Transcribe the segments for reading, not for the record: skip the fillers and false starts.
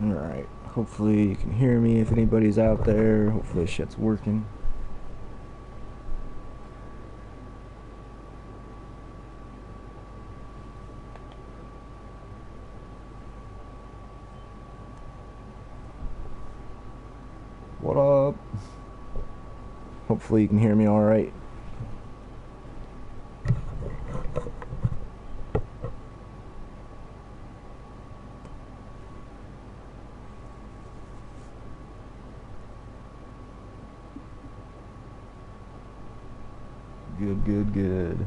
Alright, hopefully you can hear me if anybody's out there. Hopefully this shit's working. What up? Hopefully you can hear me alright. Good, good, good.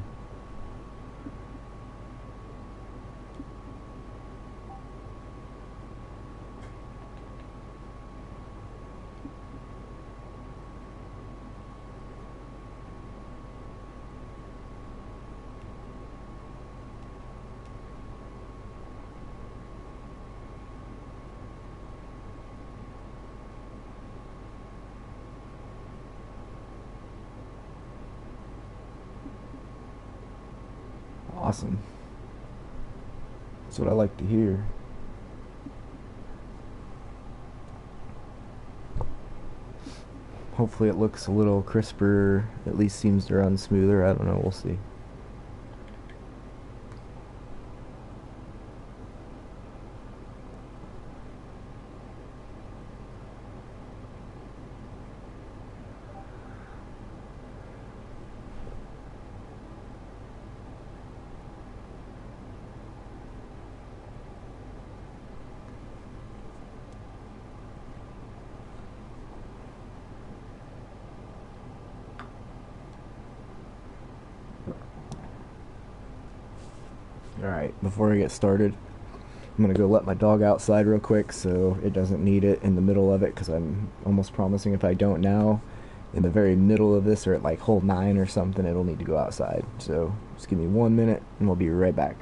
Awesome. That's what I like to hear. Hopefully it looks a little crisper, at least seems to run smoother. I don't know, we'll see. Alright, before I get started, I'm gonna go let my dog outside real quick so it doesn't need it in the middle of it, because I'm almost promising if I don't now, in the very middle of this, or at like hole 9 or something, it'll need to go outside. So just give me 1 minute and we'll be right back.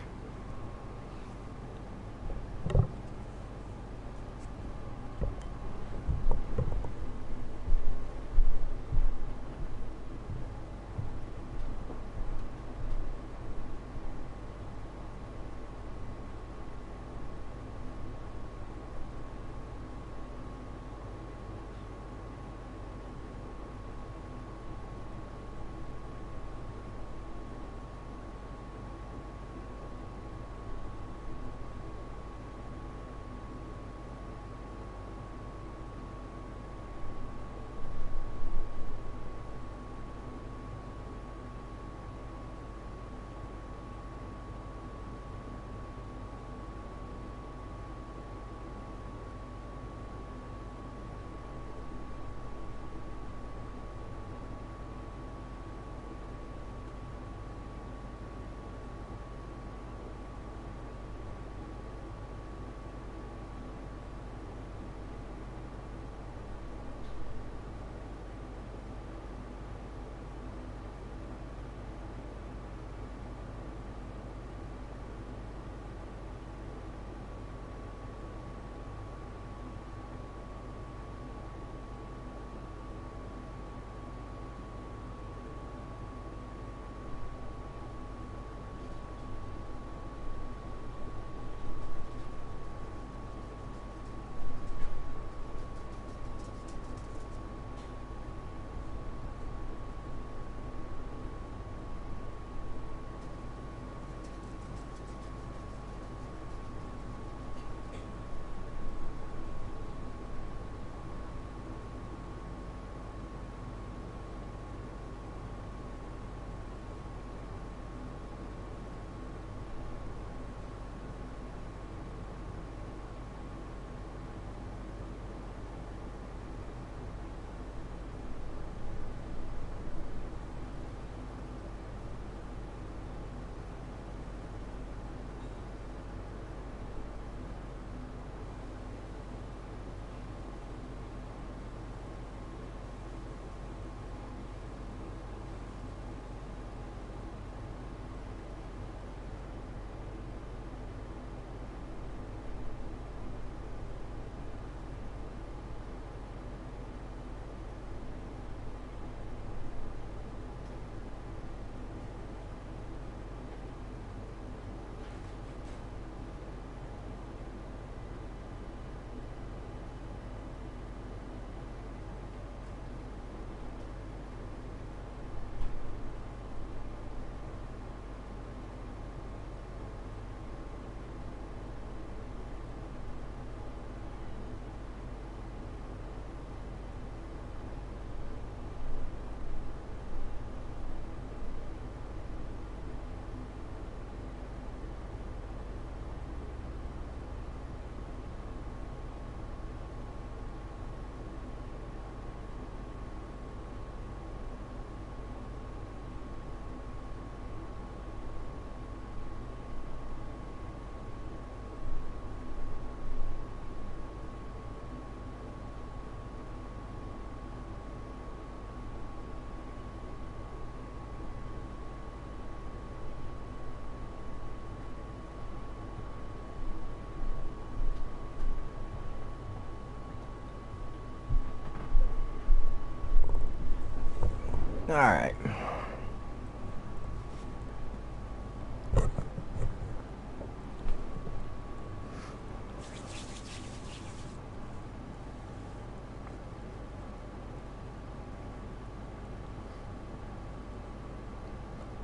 Alright.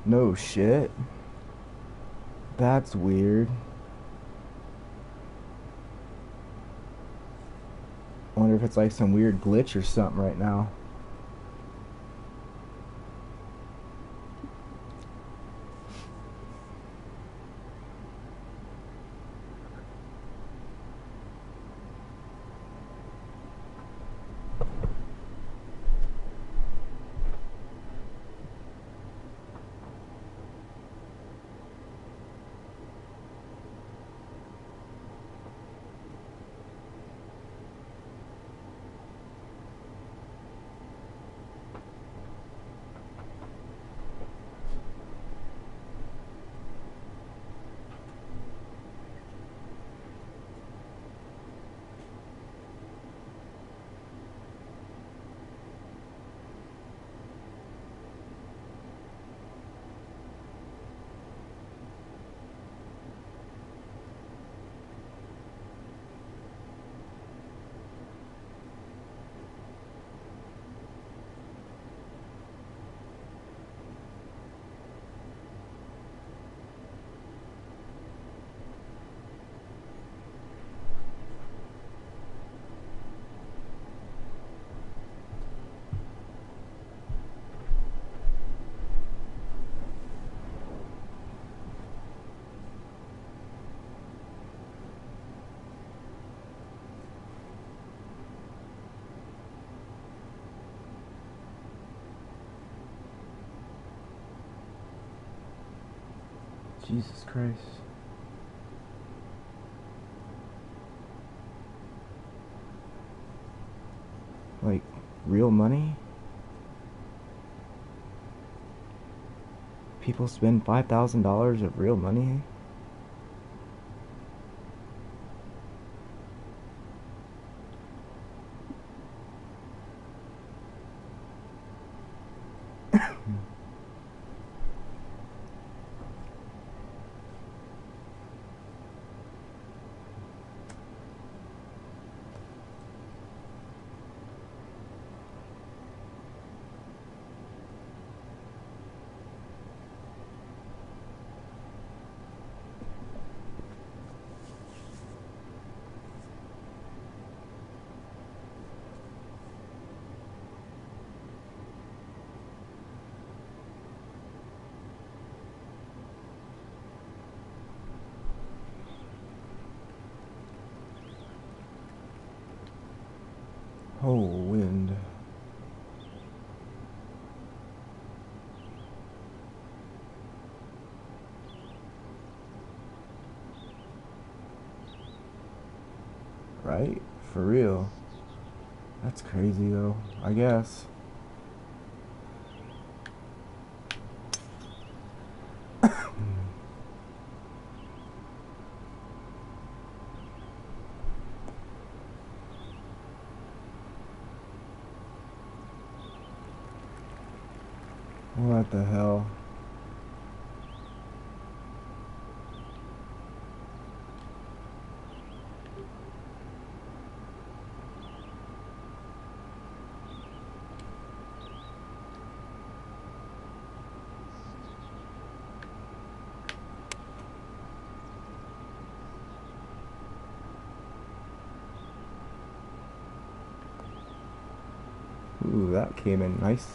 No shit. That's weird. I wonder if it's like some weird glitch or something right now. Jesus Christ. Like, real money? People spend $5,000 of real money? Oh, wind. Right? For real. That's crazy though, I guess. What the hell? Ooh, that came in nice.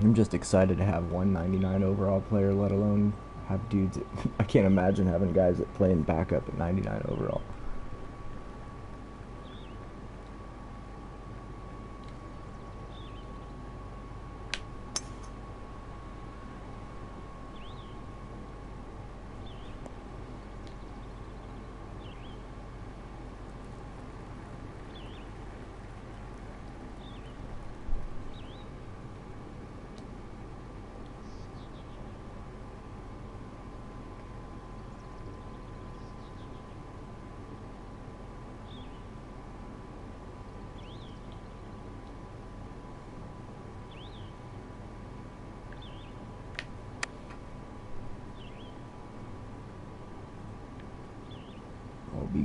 I'm just excited to have 199 overall player, let alone have dudes. I can't imagine having guys that play in backup at 99 overall.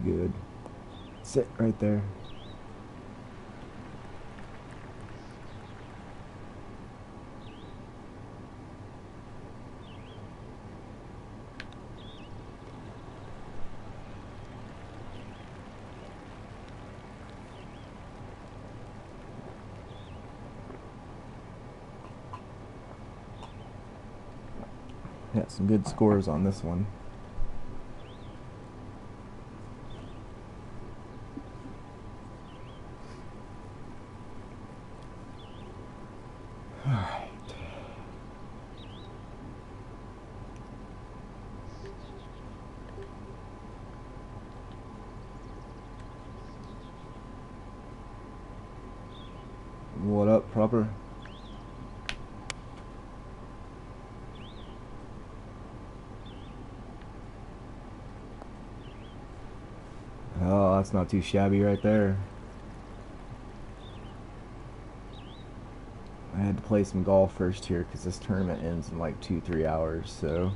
good. Sit right there. Got some good scores on this one. Alright. What up, proper? Oh, that's not too shabby right there. I had to play some golf first here because this tournament ends in like 2-3 hours, so.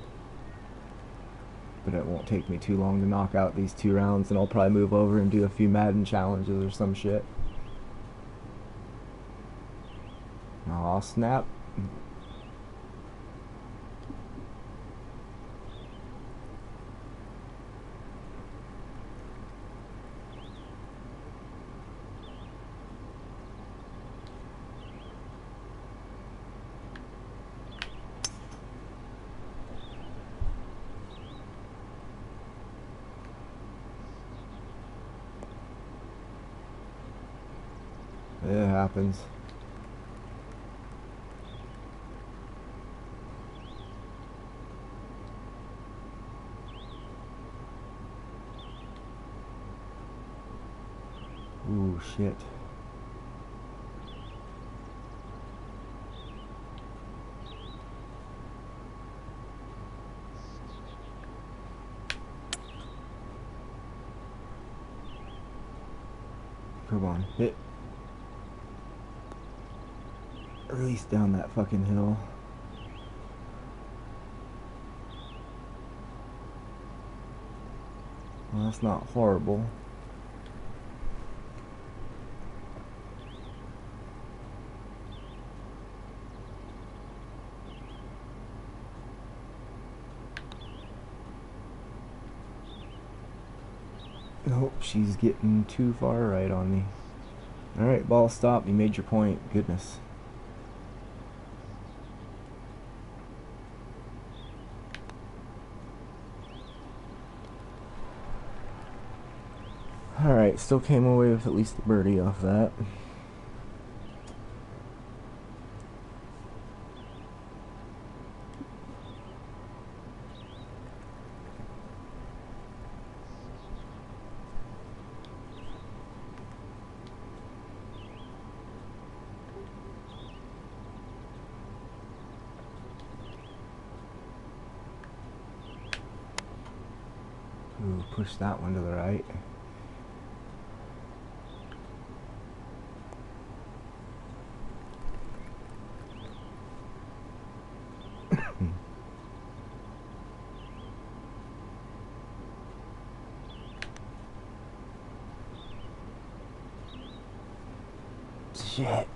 But it won't take me too long to knock out these 2 rounds, and I'll probably move over and do a few Madden challenges or some shit. Aw, snap. It happens. Ooh, shit. Come on, hit. Release down that fucking hill. Well, that's not horrible. Nope, she's getting too far right on me. Alright, ball stop. You made your point. Goodness. Alright, still came away with at least a birdie off that. Ooh, push that one to the right. Shit.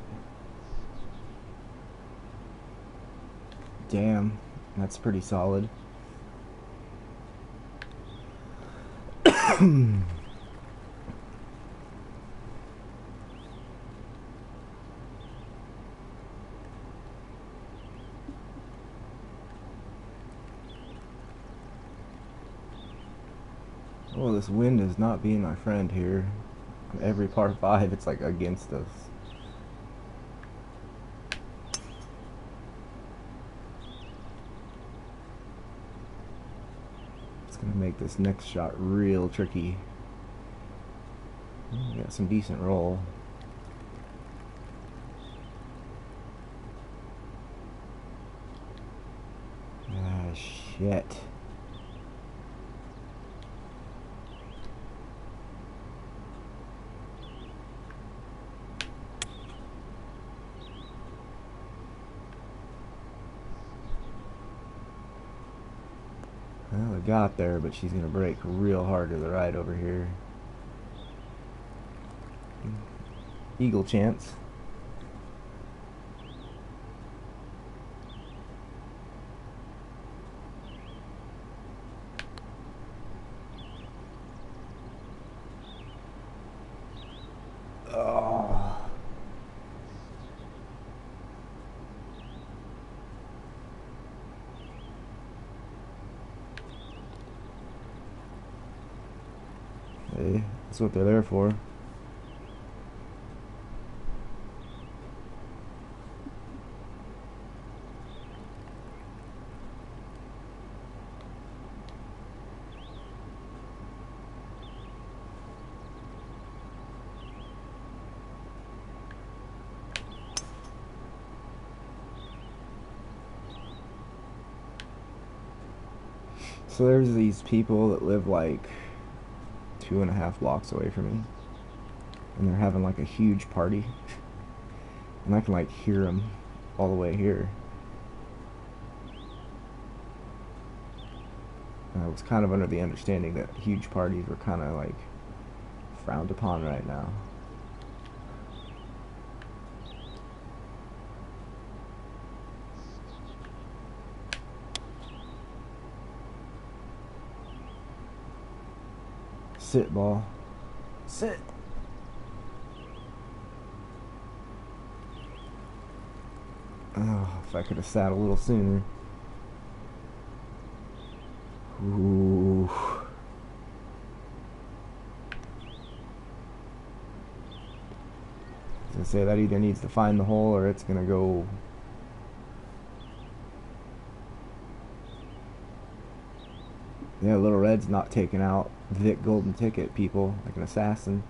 Damn, that's pretty solid. Oh, this wind is not being my friend here. Every par 5, it's like against us. It's gonna make this next shot real tricky. Got some decent roll. Ah, shit. Well, got there, but she's gonna brake real hard to the right over here. Eagle chance. Oh. Hey, that's what they're there for. So there's these people that live like 2.5 blocks away from me, and they're having like a huge party, and I can like hear them all the way here. And I was kind of under the understanding that huge parties were kind of like frowned upon right now. Sit, ball. Sit. Oh, if I could have sat a little sooner. Ooh. I was gonna say that either needs to find the hole or it's gonna go. Yeah, Little Red's not taking out Vic Golden Ticket, people, like an assassin.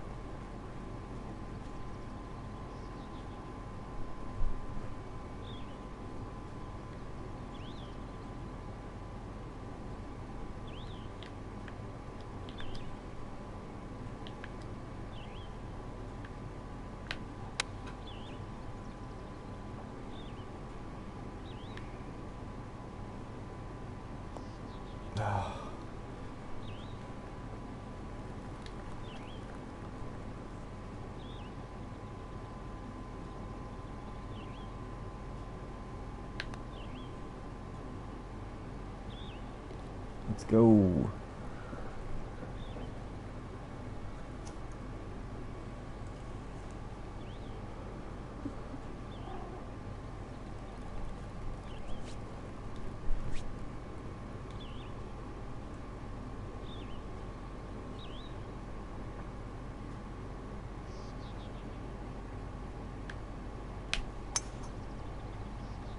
Let's go.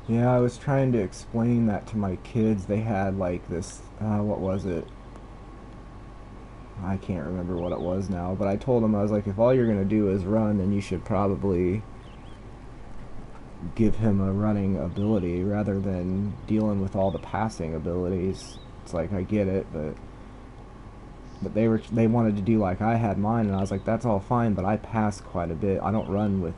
Yeah, I was trying to explain that to my kids. They had like this, what was it? I can't remember what it was now, but I told them, I was like, if all you're going to do is run, then you should probably give him a running ability rather than dealing with all the passing abilities. It's like, I get it, but they wanted to do like I had mine, and I was like, that's all fine, but I pass quite a bit. I don't run with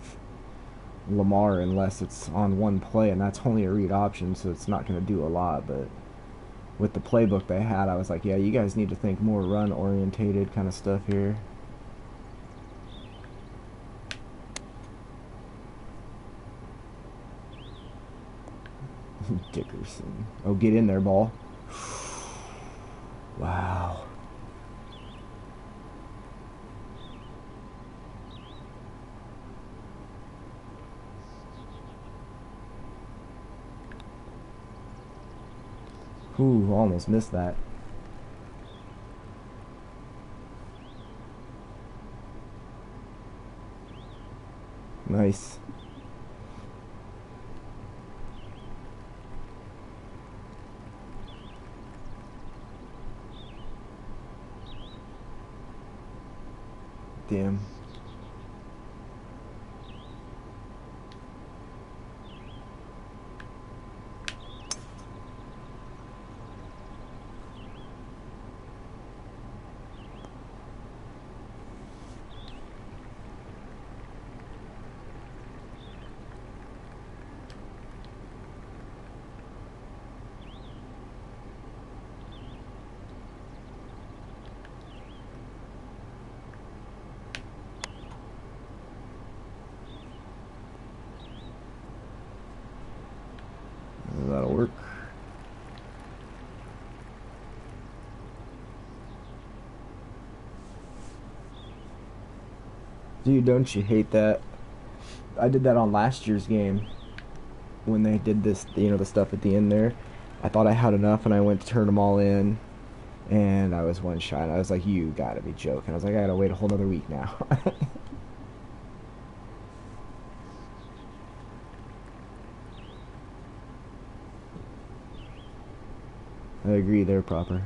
Lamar unless it's on one play, and that's only a read option, so it's not going to do a lot. But with the playbook they had, I was like, yeah, you guys need to think more run orientated kind of stuff here. Dickerson. Oh, get in there, ball. Wow. Ooh, almost missed that. Nice. Damn. Dude, don't you hate that? I did that on last year's game when they did this, the stuff at the end there. I thought I had enough, and I went to turn them all in, and I was one shot. I was like, you gotta be joking. I was like, I gotta wait a whole other week now. I agree, they're proper.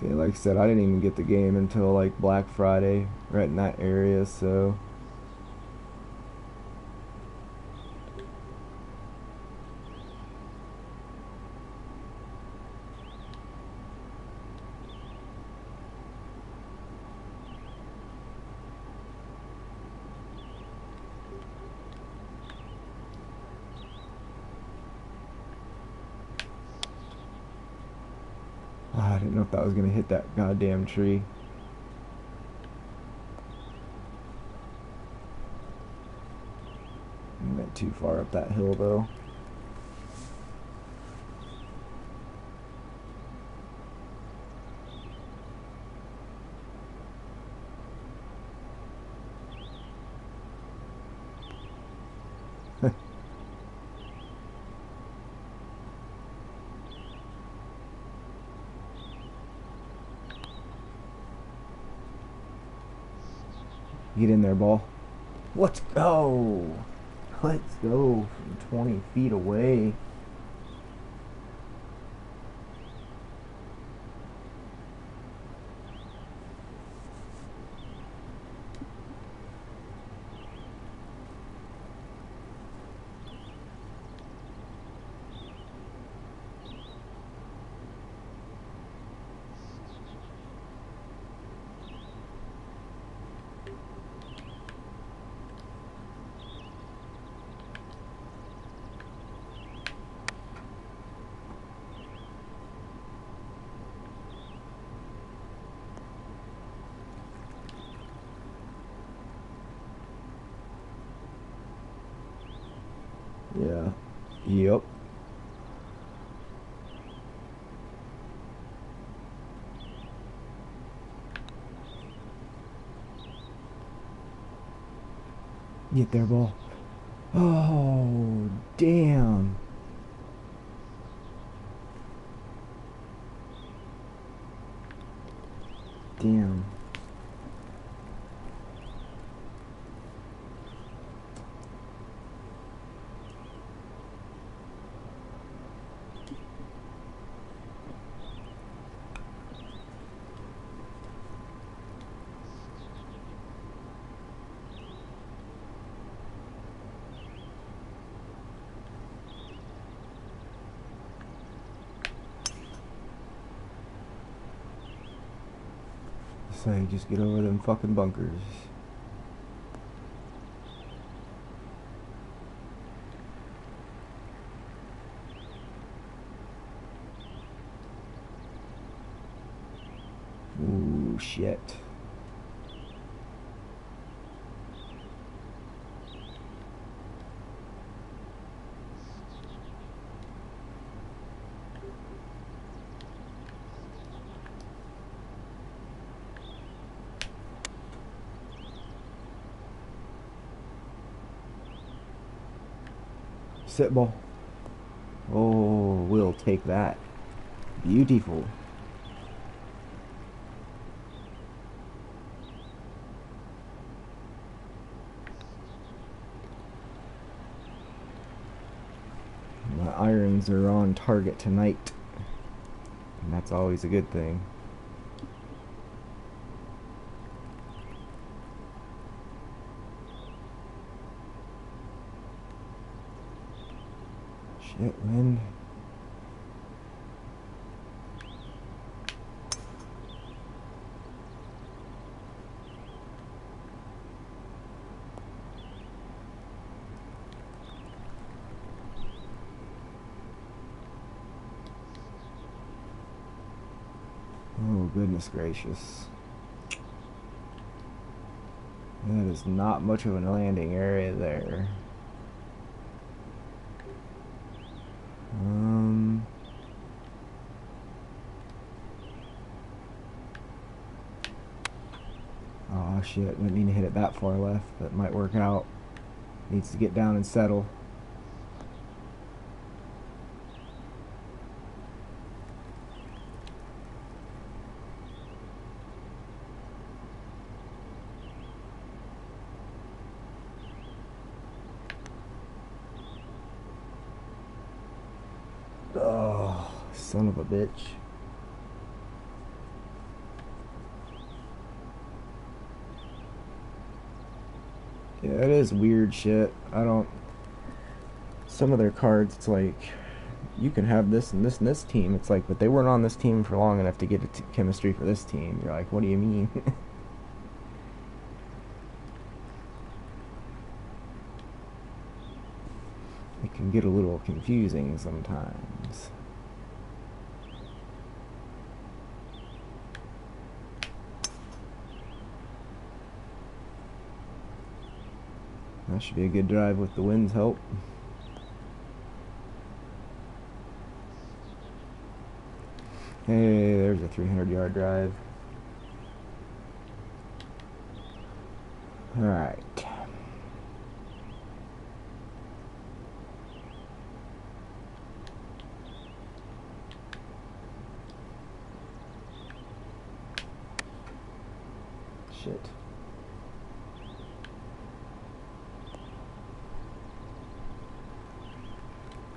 Yeah, like I said, I didn't even get the game until like Black Friday, right in that area, so I didn't know if that was gonna hit that goddamn tree. I went too far up that hill though. Get in there, ball. Let's go. Let's go from 20 feet away. Yeah. Yep. Get there, ball. Oh, damn. Damn. So just get over them fucking bunkers. Ooh, shit. Sit, ball. Oh, we'll take that. Beautiful. My irons are on target tonight, and that's always a good thing. Shit, wind. goodness gracious. That is not much of a landing area there. Oh shit, didn't mean to hit it that far left, but it might work out. Needs to get down and settle. Oh, son of a bitch. Yeah, it is weird shit. Some of their cards, it's like, you can have this and this and this team. It's like, but they weren't on this team for long enough to get a chemistry for this team. You're like, what do you mean? It can get a little confusing sometimes. That should be a good drive with the wind's help. Hey, there's a 300-yard drive. All right. Shit.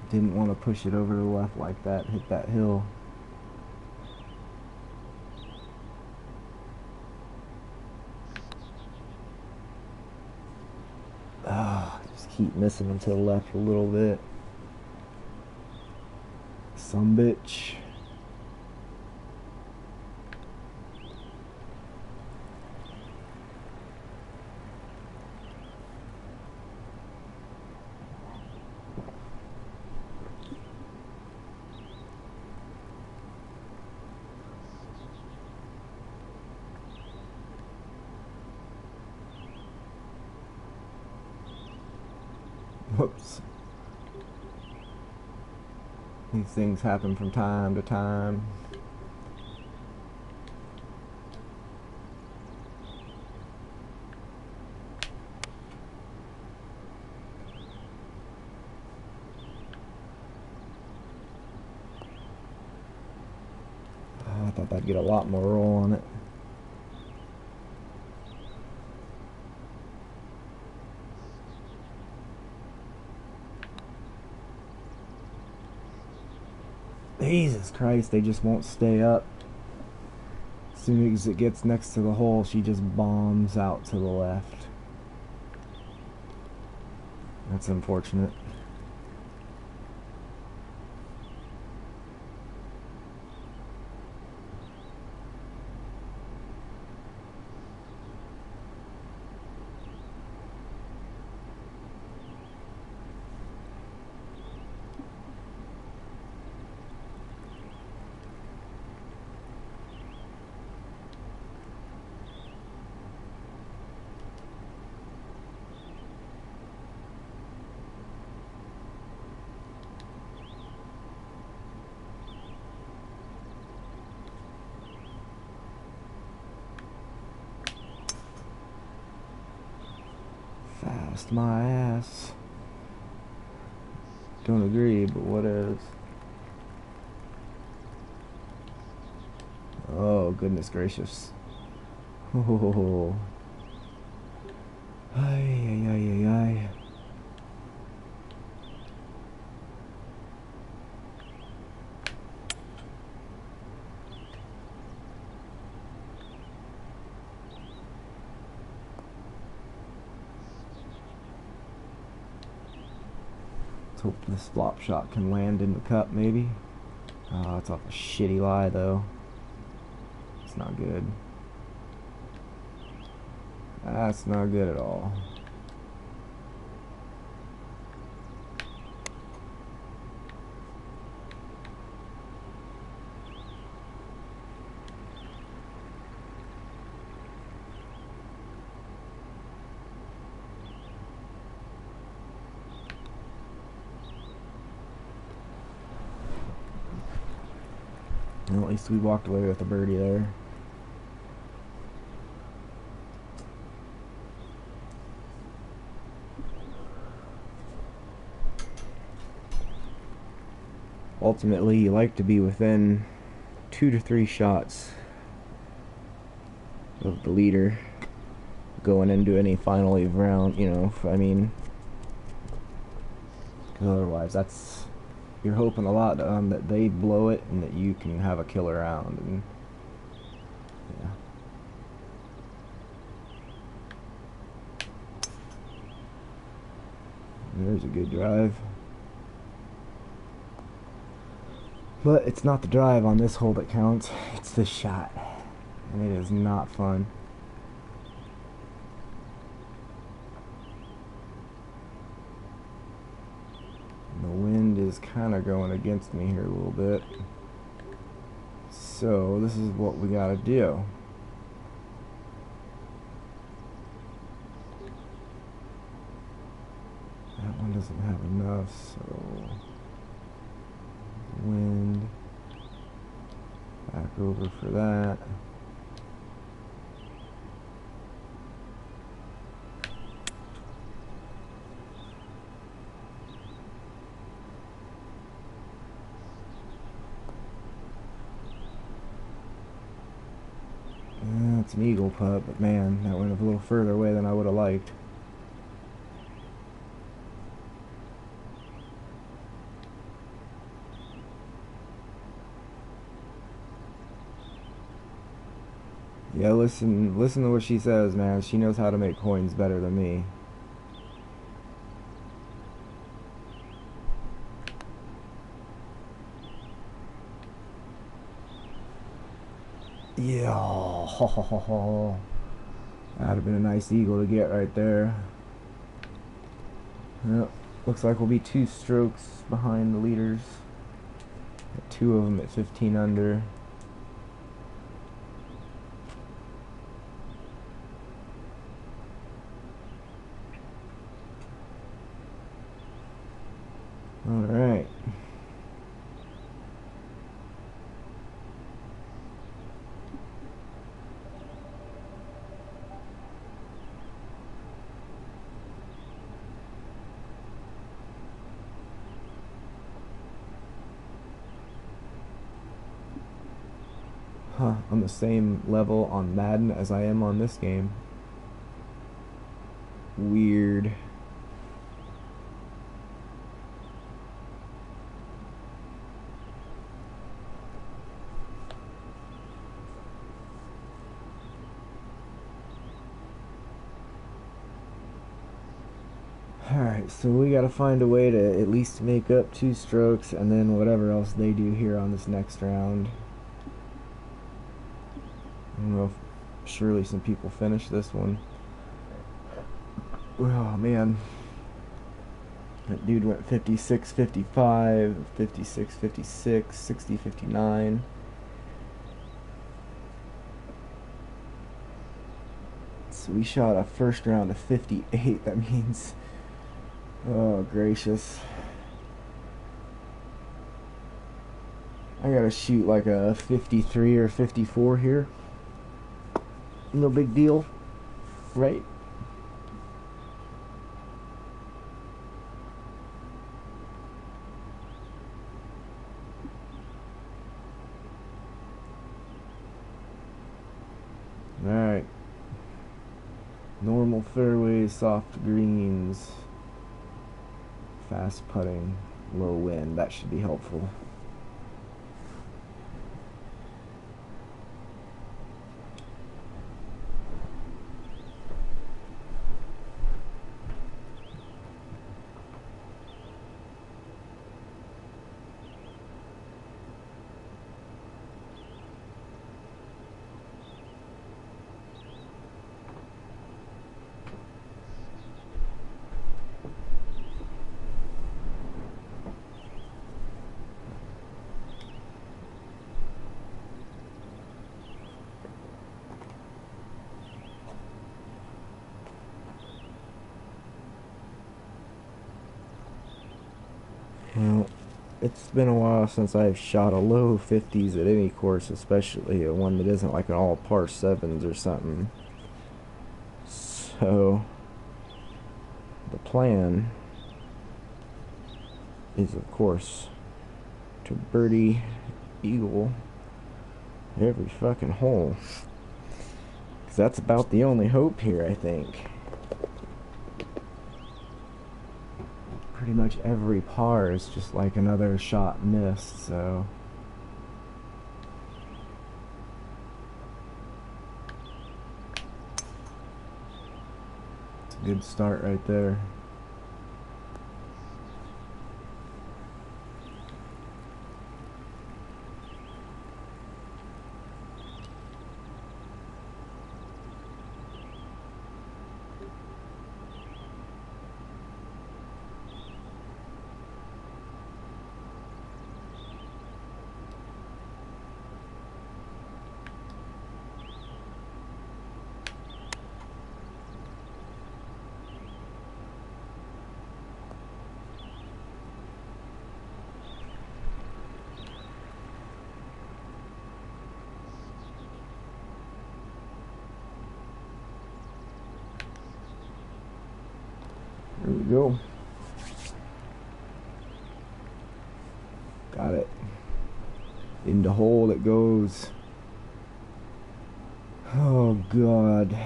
Didn't want to push it over to the left like that, hit that hill. Just keep missing them to the left a little bit. Some bitch. Whoops. These things happen from time to time. I thought I'd get a lot more roll on it. Jesus Christ, they just won't stay up. As soon as it gets next to the hole, she just bombs out to the left. That's unfortunate. Fast my ass. Don't agree, but what is? Oh, goodness gracious. Oh. Ay, ay, ay, ay, ay. Let's hope this flop shot can land in the cup, maybe. Oh, it's off a shitty lie, though. It's not good. That's not good at all. Well, at least we walked away with a birdie there. Ultimately, you like to be within 2 to 3 shots of the leader going into any final eve round, you know. I mean, because otherwise you're hoping a lot that they blow it and that you can have a killer round. And yeah, there's a good drive, but it's not the drive on this hole that counts, it's the shot, and it is not fun. The wind is kind of going against me here a little bit, so this is what we gotta do. That one doesn't have enough, so wind back over for that. It's an eagle putt, but man, that went a little further away than I would have liked. Yeah, listen to what she says, man. She knows how to make coins better than me. Yeah, that'd have been a nice eagle to get right there. Yep, looks like we'll be 2 strokes behind the leaders. Got 2 of them at 15 under. All right. I'm the same level on Madden as I am on this game. Weird. Alright, so we gotta find a way to at least make up 2 strokes and then whatever else they do here on this next round. I don't know if surely some people finish this one. Oh man. That dude went 56, 55, 56, 56, 60, 59. So we shot a first round of 58. That means, oh gracious, I gotta shoot like a 53 or 54 here. No big deal, right? Alright. Normal fairways, soft greens, fast putting, low wind. That should be helpful. Well, It's been a while since I've shot a low 50s at any course, especially a one that isn't like an all par 7s or something. So, the plan is, of course, to birdie eagle every fucking hole. Because that's about the only hope here, I think. Pretty much every par is just like another shot missed, so it's a good start right there. There we go. Got it. In the hole it goes. Oh God.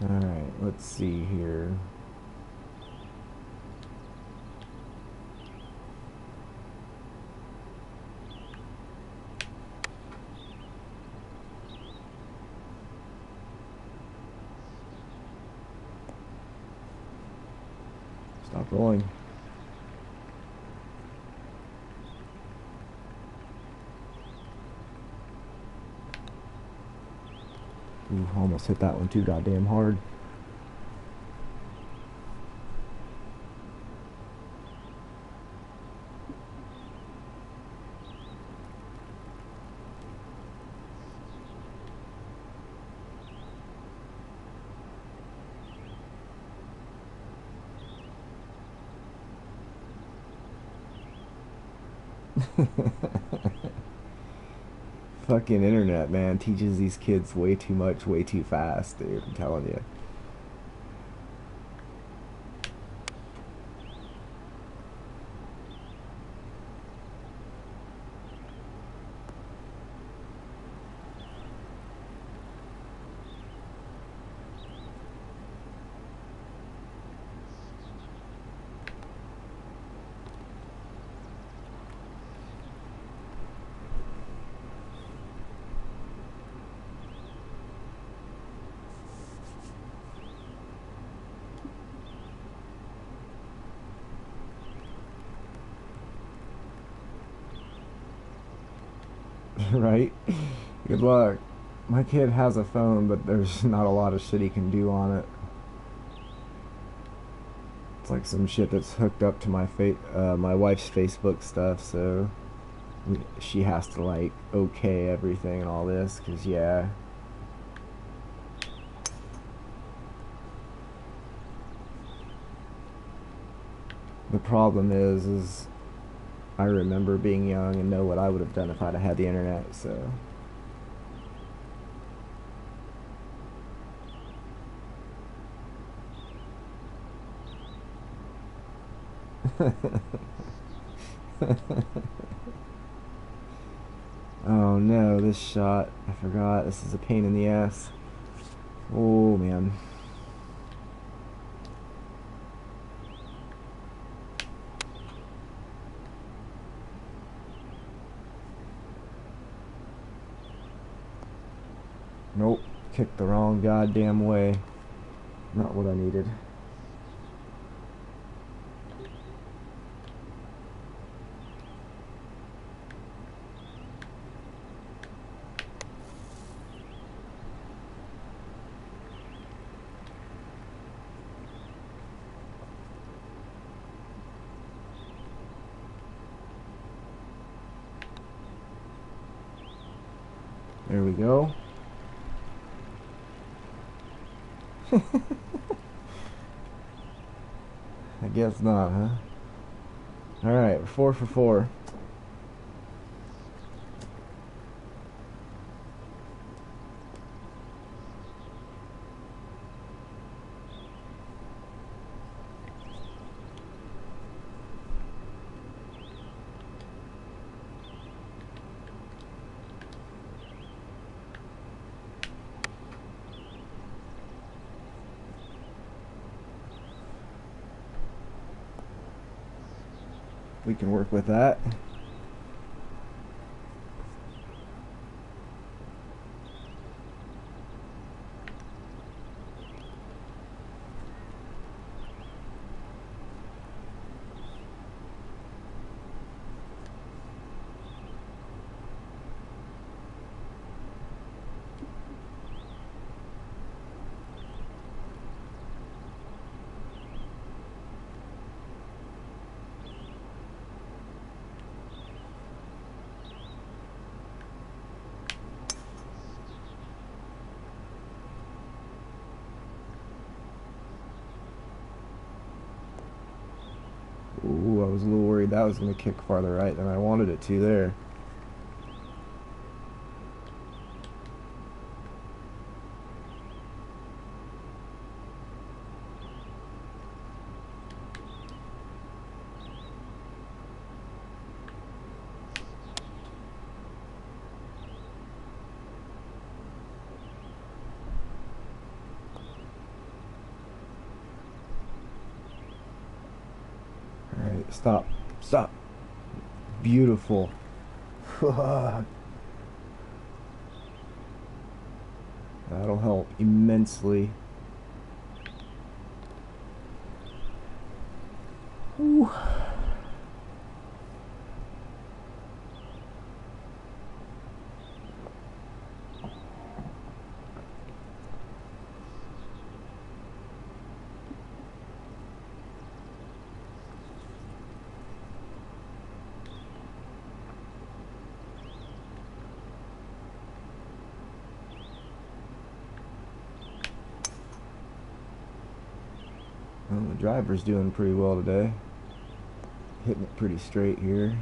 Alright, let's see here. Stop rolling. Ooh, almost hit that one too goddamn hard. Fucking internet, man, teaches these kids way too much, way too fast, dude. I'm telling you. Right? Good luck. My kid has a phone, but there's not a lot of shit he can do on it. It's like some shit that's hooked up to my wife's Facebook stuff, so she has to like okay everything and all this, cause yeah. The problem is I remember being young and know what I would have done if I'd have had the internet, so. Oh no, this shot, I forgot, this is a pain in the ass. Oh man. Nope, kicked the wrong goddamn way. Not what I needed. There we go. I guess not, huh? Alright, 4 for 4. We can work with that. Ooh, I was a little worried that was going to kick farther right than I wanted it to there. Alright, stop. Stop. Beautiful. That'll help immensely. Ooh. Well, the driver's doing pretty well today. Hitting it pretty straight here.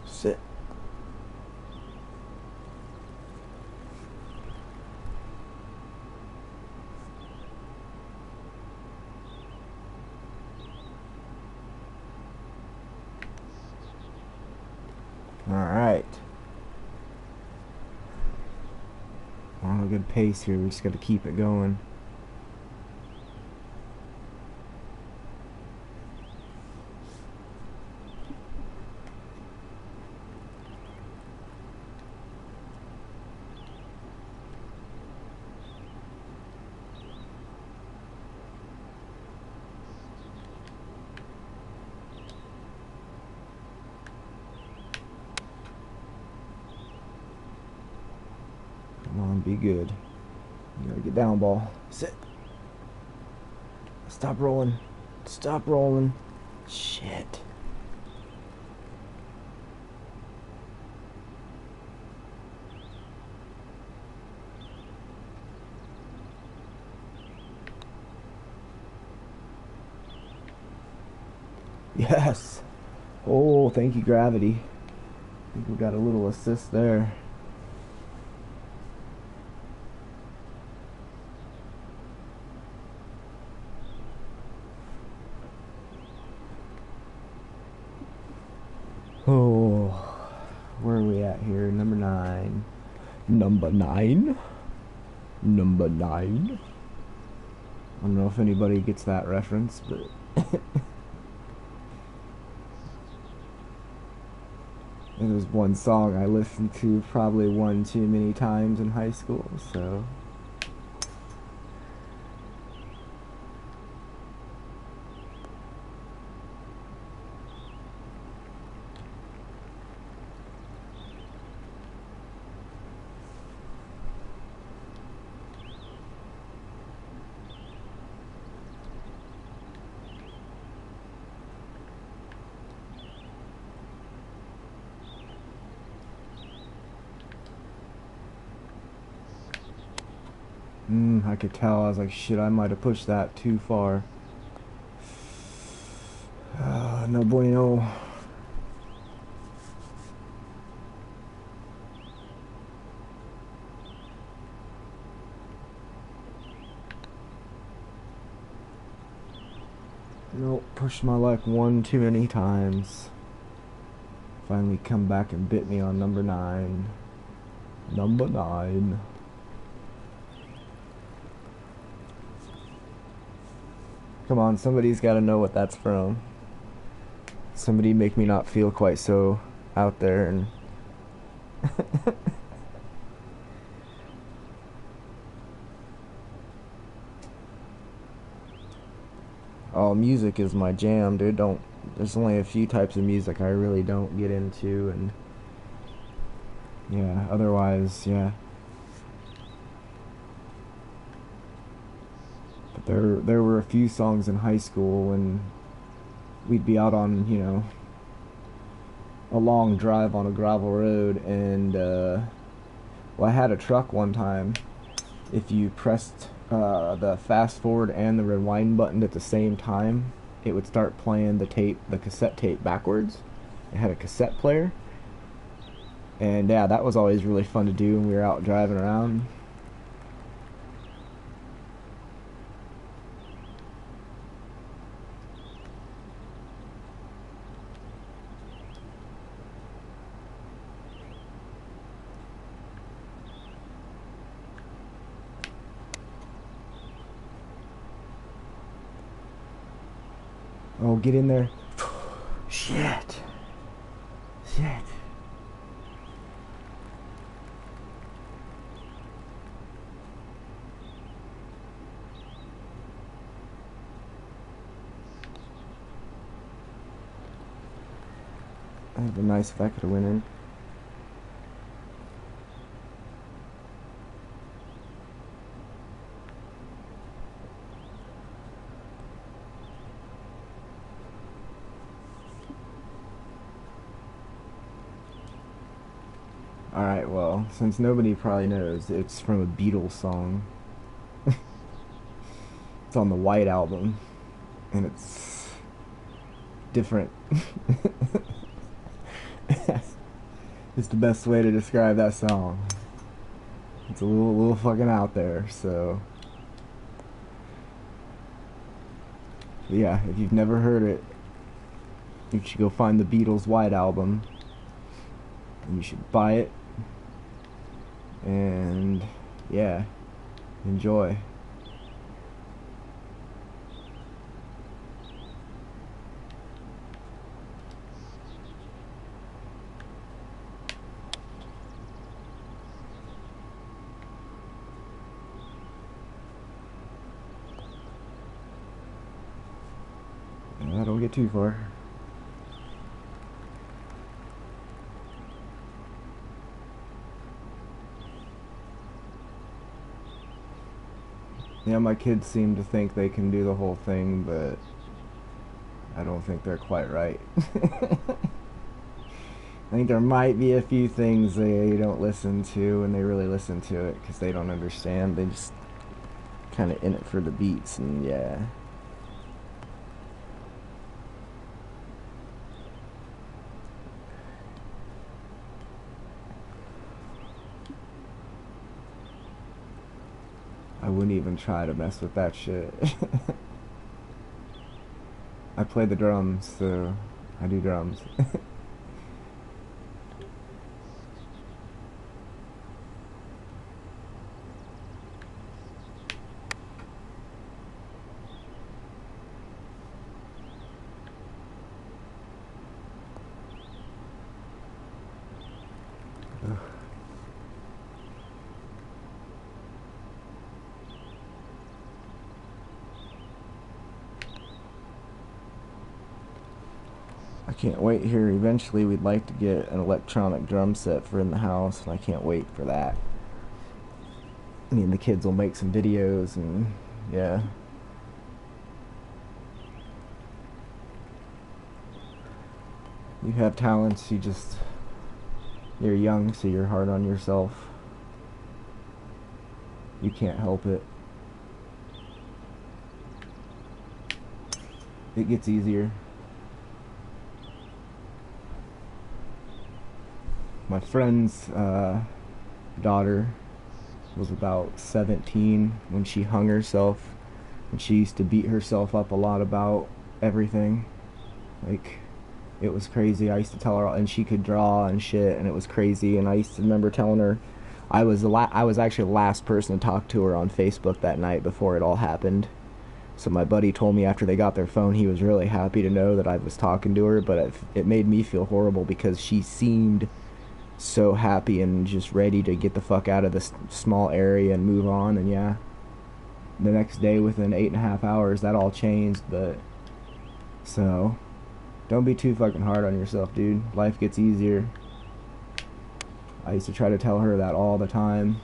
Sit. All right. We're on a good pace here. We just got to keep it going. Come on, be good. You gotta get down, ball. Sit. Stop rolling. Stop rolling. Shit. Yes. Oh, thank you, gravity. I think we got a little assist there. Oh, where are we at here? Number 9. Number 9? Number 9? I don't know if anybody gets that reference, but it was one song I listened to probably one too many times in high school, so I could tell. I was like, shit, I might have pushed that too far. No bueno. Nope, pushed my luck one too many times. Finally come back and bit me on number 9. Number 9. Come on, somebody's got to know what that's from. Somebody make me not feel quite so out there and oh, music is my jam, dude. Don't There's only a few types of music I really don't get into, and yeah, otherwise, yeah. But there were a few songs in high school when we'd be out on, a long drive on a gravel road, and well, I had a truck one time. If you pressed the fast forward and the rewind button at the same time, it would start playing the cassette tape backwards. It had a cassette player, and yeah, that was always really fun to do when we were out driving around. Oh, get in there. Shit. Shit. That'd be nice if I could have went in. Alright, well, since nobody probably knows, it's from a Beatles song. It's on the White Album, and it's different. It's the best way to describe that song. It's a little fucking out there, so yeah, if you've never heard it, you should go find the Beatles White Album, and you should buy it, and yeah, enjoy. Don't get too far. Yeah, my kids seem to think they can do the whole thing, but I don't think they're quite right. I think there might be a few things they don't listen to, and they really listen to it because they don't understand. They just kind of in it for the beats, and yeah. I wouldn't even try to mess with that shit. I play the drums, so I do drums. I can't wait here. Eventually, we'd like to get an electronic drum set for in the house, and I can't wait for that. Me and the kids will make some videos, and yeah. You have talents, you're young, so you're hard on yourself. You can't help it. It gets easier. My friend's daughter was about 17 when she hung herself, and she used to beat herself up a lot about everything. Like, it was crazy. I used to tell her, and she could draw and shit, and it was crazy. And I used to remember telling her, I was actually the last person to talk to her on Facebook that night before it all happened. So my buddy told me after they got their phone, he was really happy to know that I was talking to her, but it made me feel horrible because she seemed so happy and just ready to get the fuck out of this small area and move on. And yeah, the next day, within 8.5 hours, that all changed. But so don't be too fucking hard on yourself, dude. Life gets easier. I used to try to tell her that all the time.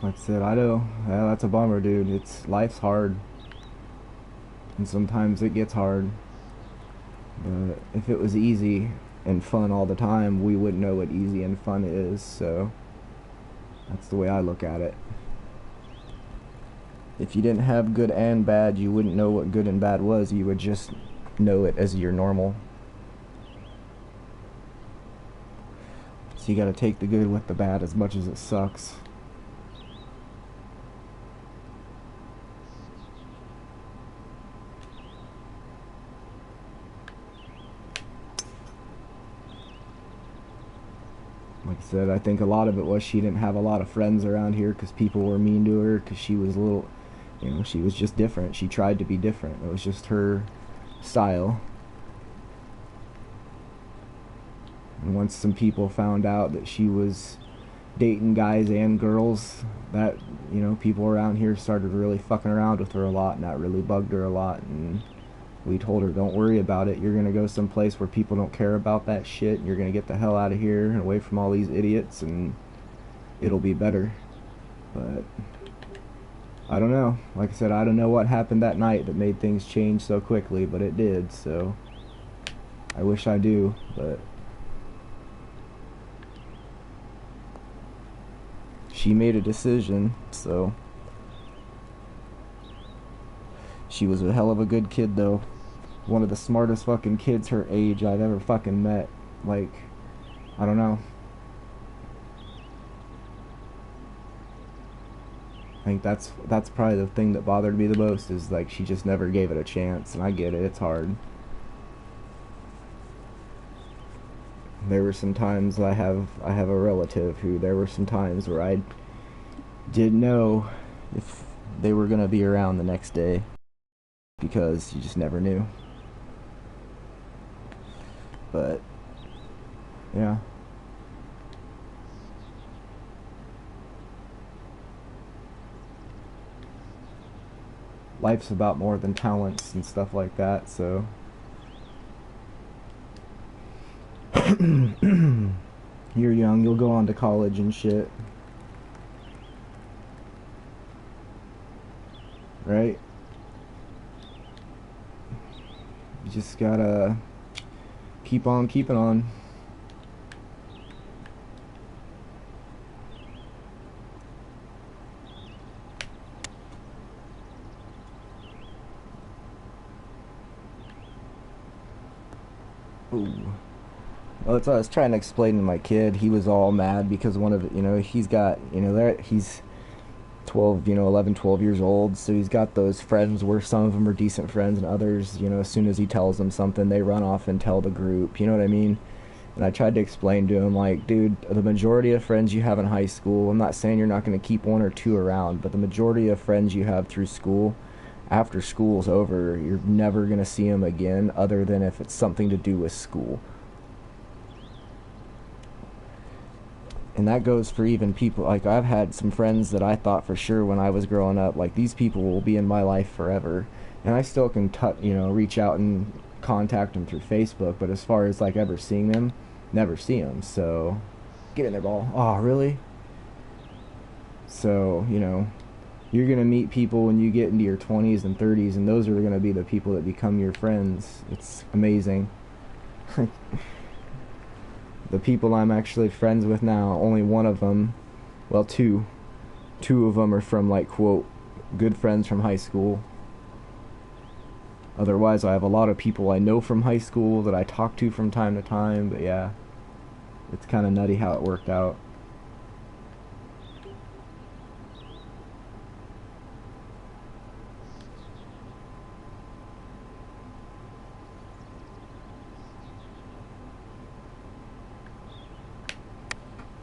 Like I said, I know, yeah, that's a bummer, dude. Life's hard, and sometimes it gets hard. But if it was easy and fun all the time, we wouldn't know what easy and fun is. So that's the way I look at it. If you didn't have good and bad, you wouldn't know what good and bad was. You would just know it as your normal. So you gotta take the good with the bad as much as it sucks. Like I said, I think a lot of it was she didn't have a lot of friends around here because people were mean to her because she was a little, she was just different. She tried to be different. It was just her style. And once some people found out that she was dating guys and girls, that, people around here started really fucking around with her a lot, and that really bugged her a lot. And we told her, don't worry about it. You're going to go someplace where people don't care about that shit. You're going to get the hell out of here and away from all these idiots, and it'll be better. But I don't know. Like I said, I don't know what happened that night that made things change so quickly, but it did. So I wish I do, but she made a decision. So she was a hell of a good kid, though. One of the smartest fucking kids her age I've ever fucking met. Like, I don't know. I think that's probably the thing that bothered me the most, is like she just never gave it a chance. And I get it, it's hard. There were some times I have a relative who, there were some times where I didn't know if they were gonna be around the next day, because you just never knew. But yeah, life's about more than talents and stuff like that. So you're young, you'll go on to college and shit, right? You just gotta keep on keeping on. Ooh. Well, that's what I was trying to explain to my kid. He was all mad because one of, he's got, he's 12, 11, 12 years old, so he's got those friends where some of them are decent friends and others, as soon as he tells them something, they run off and tell the group, you know what I mean? And I tried to explain to him, like, dude, the majority of friends you have in high school, I'm not saying you're not going to keep one or two around, but the majority of friends you have through school, after school's over, you're never going to see them again, other than if it's something to do with school. And that goes for even people, like, I've had some friends that I thought for sure when I was growing up, like, these people will be in my life forever, and I still can reach out and contact them through Facebook, but as far as, like, ever seeing them, never see them. So get in there, ball. Oh, really? So, You're going to meet people when you get into your 20s and 30s, and those are going to be the people that become your friends. It's amazing. The people I'm actually friends with now, only one of them, well, two of them are from, like, quote, good friends from high school. Otherwise, I have a lot of people I know from high school that I talk to from time to time, but yeah, it's kind of nutty how it worked out.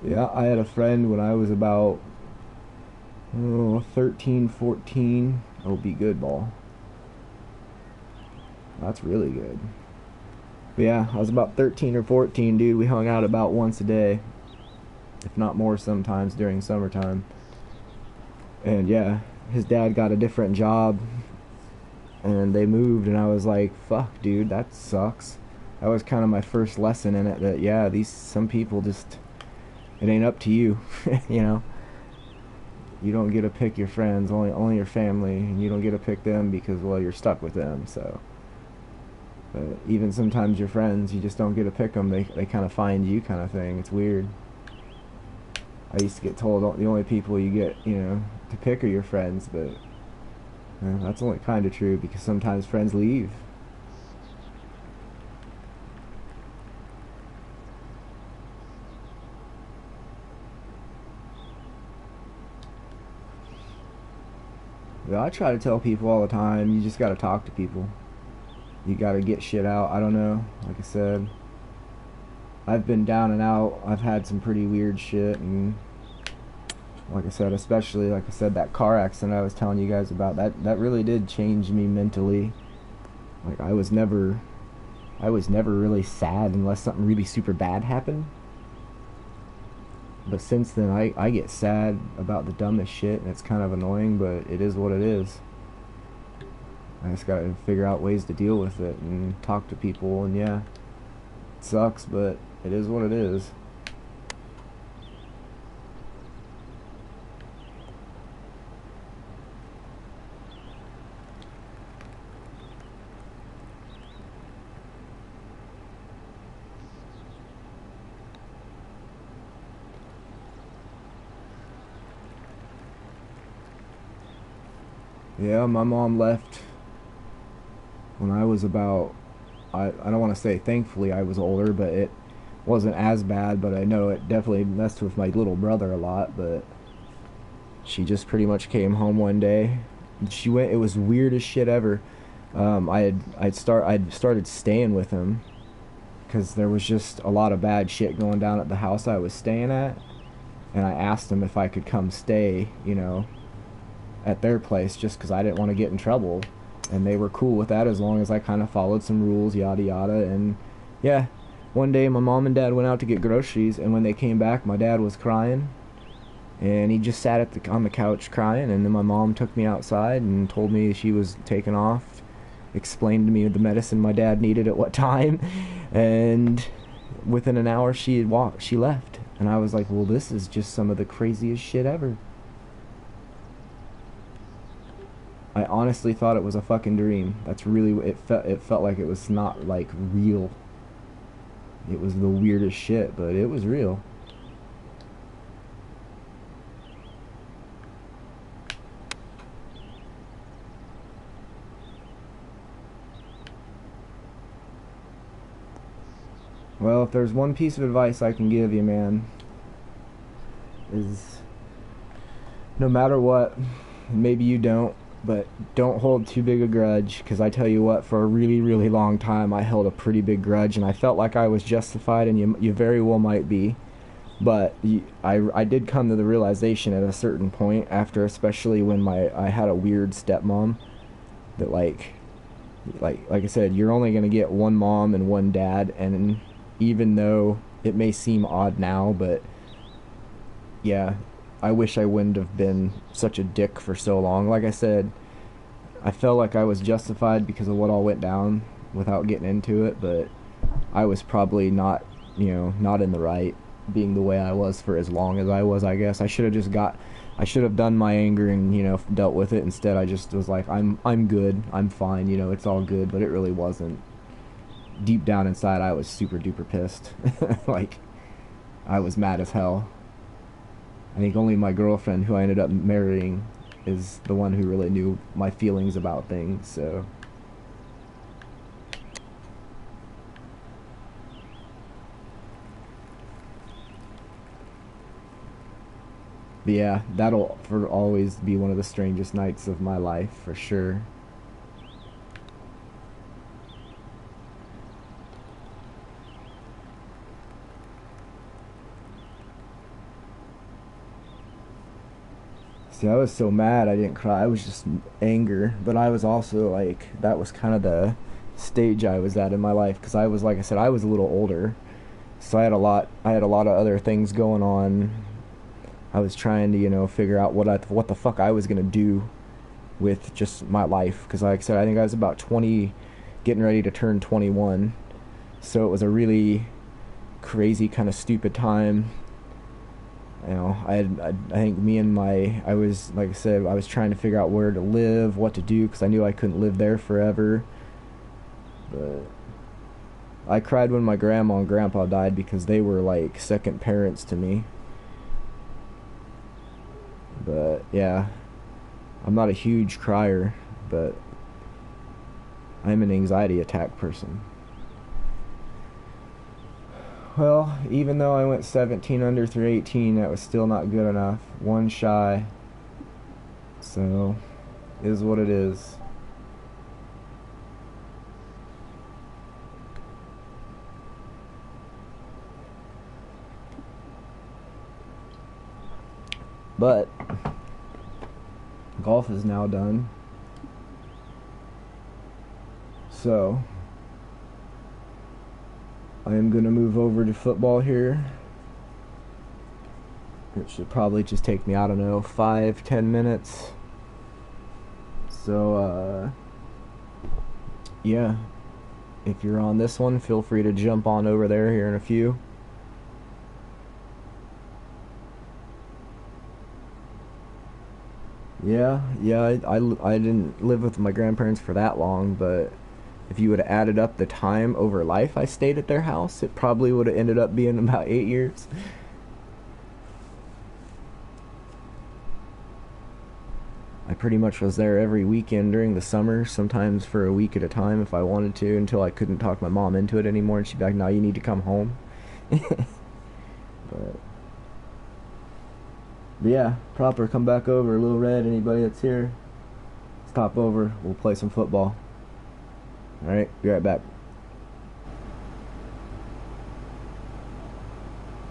Yeah, I had a friend when I was about 13, 14. Oh, be good, ball. That's really good. But yeah, I was about 13 or 14, dude. We hung out about once a day, if not more sometimes during summertime. And yeah, his dad got a different job and they moved, and I was like, fuck, dude, that sucks. That was kind of my first lesson in it, that yeah, some people just, it ain't up to you. You know, you don't get to pick your friends, only your family, and you don't get to pick them because, well, you're stuck with them. So but even sometimes your friends, you just don't get to pick them. They kind of find you, kind of thing. It's weird. I used to get told the only people you get, to pick are your friends, but that's only kind of true, because sometimes friends leave. Yeah, I try to tell people all the time, you just gotta talk to people. You gotta get shit out. I don't know. Like I said, I've been down and out. I've had some pretty weird shit, and like I said, especially like I said, that car accident I was telling you guys about, that really did change me mentally. Like I was never really sad unless something really super bad happened. But since then, I get sad about the dumbest shit, and it's kind of annoying, but it is what it is. I just gotta figure out ways to deal with it and talk to people, and yeah, it sucks, but it is what it is. Yeah, my mom left when I was about, I don't want to say thankfully I was older, but it wasn't as bad, but I know it definitely messed with my little brother a lot. But she just pretty much came home one day. She went, it was weird as shit ever. I'd started staying with him because there was just a lot of bad shit going down at the house I was staying at, and I asked him if I could come stay, at their place, just because I didn't want to get in trouble, and they were cool with that as long as I kind of followed some rules, yada yada. And yeah, one day my mom and dad went out to get groceries, and when they came back, my dad was crying, and he just sat on the couch crying. And then my mom took me outside and told me she was taking off, explained to me the medicine my dad needed at what time, and within an hour she left. And I was like, well, this is just some of the craziest shit ever. I honestly thought it was a fucking dream. That's really, it felt like it was not, like, real. It was the weirdest shit, but it was real. Well, if there's one piece of advice I can give you, man, is no matter what, maybe you don't, but don't hold too big a grudge, because I tell you what, for a really, really long time I held a pretty big grudge, and I felt like I was justified, and you very well might be. But I did come to the realization at a certain point, after, especially when I had a weird stepmom, that like I said, you're only going to get one mom and one dad. And even though it may seem odd now, but yeah, I wish I wouldn't have been such a dick for so long. Like I said, I felt like I was justified because of what all went down without getting into it, but I was probably not in the right being the way I was for as long as I was, I guess. I should have just got I should have done my anger and, you know, dealt with it. Instead, I just was like, I'm good, I'm fine, you know, it's all good. But it really wasn't. Deep down inside, I was super duper pissed. Like, I was mad as hell. I think only my girlfriend, who I ended up marrying, is the one who really knew my feelings about things. So but yeah, that'll for always be one of the strangest nights of my life, for sure. See, I was so mad I didn't cry. I was just anger, but I was also like, that was kind of the stage I was at in my life, because I was, like I said, I was a little older, so I had a lot of other things going on. I was trying to, you know, figure out what the fuck I was gonna do with just my life, because like I said, I think I was about 20, getting ready to turn 21, so it was a really crazy kind of stupid time. You know, I think me and I was, like I said, I was trying to figure out where to live, what to do, because I knew I couldn't live there forever. But I cried when my grandma and grandpa died, because they were like second parents to me. But yeah, I'm not a huge crier, but I'm an anxiety attack person. Well, even though I went 17 under through 18, that was still not good enough. One shy. So, is what it is. But golf is now done. So, I am going to move over to football here. It should probably just take me, I don't know, 5-10 minutes. So, yeah. If you're on this one, feel free to jump on over there here in a few. Yeah, I didn't live with my grandparents for that long, but if you would have added up the time over life I stayed at their house, it probably would have ended up being about 8 years. I pretty much was there every weekend during the summer, sometimes for a week at a time if I wanted to, until I couldn't talk my mom into it anymore, and she'd be like, "No, you need to come home." But yeah, proper, come back over. Little Red, anybody that's here, stop over. We'll play some football. Alright, be right back.